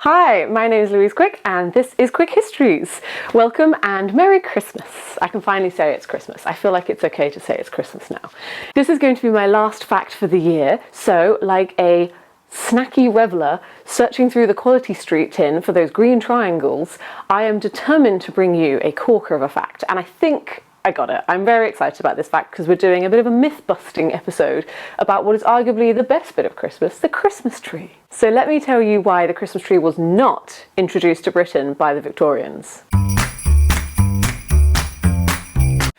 Hi, my name is Louise Quick and this is Quick Histories. Welcome and Merry Christmas. I can finally say it's Christmas. I feel like it's okay to say it's Christmas now. This is going to be my last fact for the year, so like a snacky reveller searching through the Quality Street tin for those green triangles, I am determined to bring you a corker of a fact, and I think I got it. I'm very excited about this fact because we're doing a bit of a myth-busting episode about what is arguably the best bit of Christmas, the Christmas tree. So let me tell you why the Christmas tree was not introduced to Britain by the Victorians.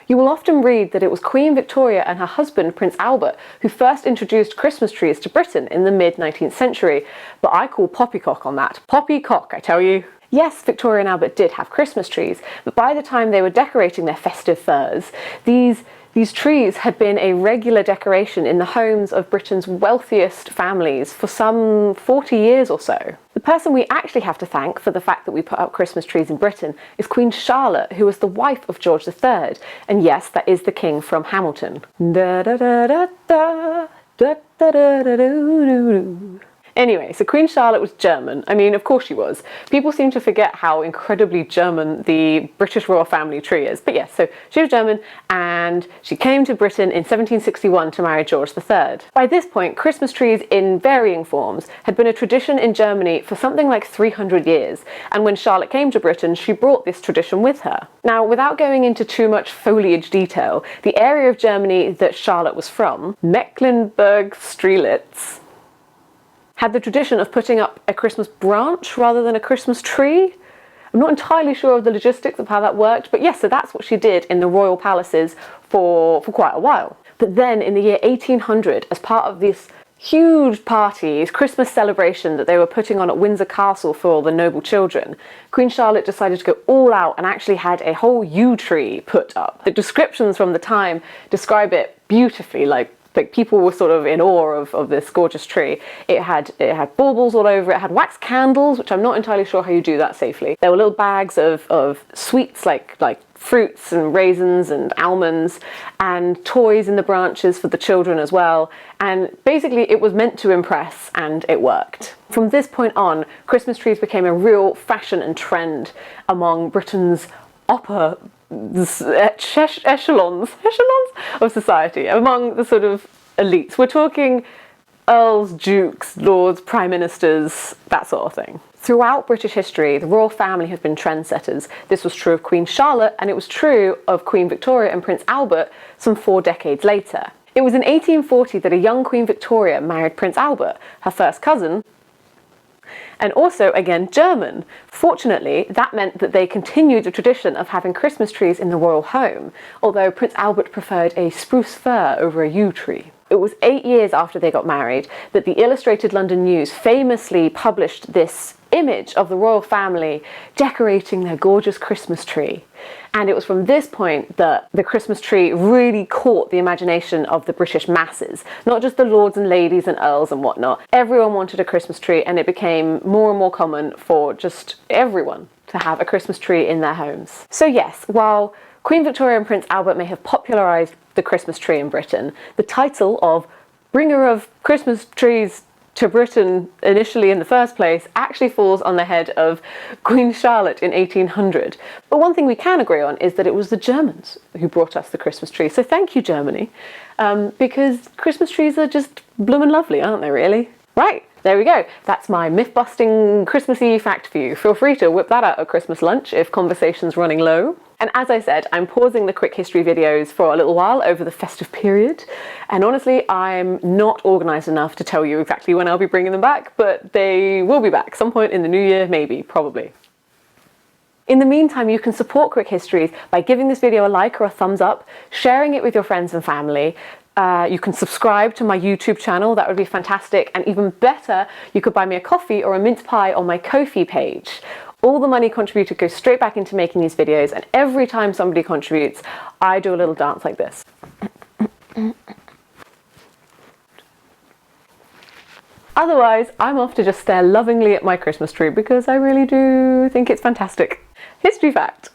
You will often read that it was Queen Victoria and her husband, Prince Albert, who first introduced Christmas trees to Britain in the mid-19th century, but I call poppycock on that. Poppycock, I tell you. Yes, Victoria and Albert did have Christmas trees, but by the time they were decorating their festive furs, these trees had been a regular decoration in the homes of Britain's wealthiest families for some 40 years or so. The person we actually have to thank for the fact that we put up Christmas trees in Britain is Queen Charlotte, who was the wife of George III. And yes, that is the king from Hamilton. Da da da da da da da da da da. Anyway, so Queen Charlotte was German. I mean, of course she was. People seem to forget how incredibly German the British royal family tree is. But yes, so she was German and she came to Britain in 1761 to marry George III. By this point, Christmas trees in varying forms had been a tradition in Germany for something like 300 years. And when Charlotte came to Britain, she brought this tradition with her. Now, without going into too much foliage detail, the area of Germany that Charlotte was from, Mecklenburg-Strelitz, had the tradition of putting up a Christmas branch rather than a Christmas tree. I'm not entirely sure of the logistics of how that worked, but yes, so that's what she did in the royal palaces for quite a while. But then in the year 1800, as part of this huge party, Christmas celebration that they were putting on at Windsor Castle for all the noble children, Queen Charlotte decided to go all out and actually had a whole yew tree put up. The descriptions from the time describe it beautifully, like people were sort of in awe of this gorgeous tree. It had baubles all over it, had wax candles, which I'm not entirely sure how you do that safely. There were little bags of sweets like fruits and raisins and almonds, and toys in the branches for the children as well. And basically it was meant to impress, and it worked. From this point on, Christmas trees became a real fashion and trend among Britain's upper echelons of society, among the sort of elites. We're talking earls, dukes, lords, prime ministers, that sort of thing. Throughout British history, the royal family have been trendsetters. This was true of Queen Charlotte, and it was true of Queen Victoria and Prince Albert some 4 decades later. It was in 1840 that a young Queen Victoria married Prince Albert, her first cousin, and also, again, German. Fortunately, that meant that they continued the tradition of having Christmas trees in the royal home, although Prince Albert preferred a spruce fir over a yew tree. It was 8 years after they got married that the Illustrated London News famously published this image of the royal family decorating their gorgeous Christmas tree. And it was from this point that the Christmas tree really caught the imagination of the British masses, not just the lords and ladies and earls and whatnot. Everyone wanted a Christmas tree, and it became more and more common for just everyone to have a Christmas tree in their homes. So yes, while Queen Victoria and Prince Albert may have popularised the Christmas tree in Britain, the title of bringer of Christmas trees to Britain initially in the first place actually falls on the head of Queen Charlotte in 1800. But one thing we can agree on is that it was the Germans who brought us the Christmas tree. So thank you, Germany, because Christmas trees are just bloomin' lovely, aren't they, really? Right, there we go. That's my myth-busting Christmassy fact for you. Feel free to whip that out at Christmas lunch if conversation's running low. And as I said, I'm pausing the quick history videos for a little while over the festive period. And honestly, I'm not organised enough to tell you exactly when I'll be bringing them back, but they will be back some point in the new year, maybe, probably. In the meantime, you can support Quick Histories by giving this video a like or a thumbs up, sharing it with your friends and family. You can subscribe to my YouTube channel, that would be fantastic. And even better, you could buy me a coffee or a mince pie on my Ko-fi page. All the money contributed goes straight back into making these videos, and every time somebody contributes, I do a little dance like this. Otherwise, I'm off to just stare lovingly at my Christmas tree because I really do think it's fantastic. History fact.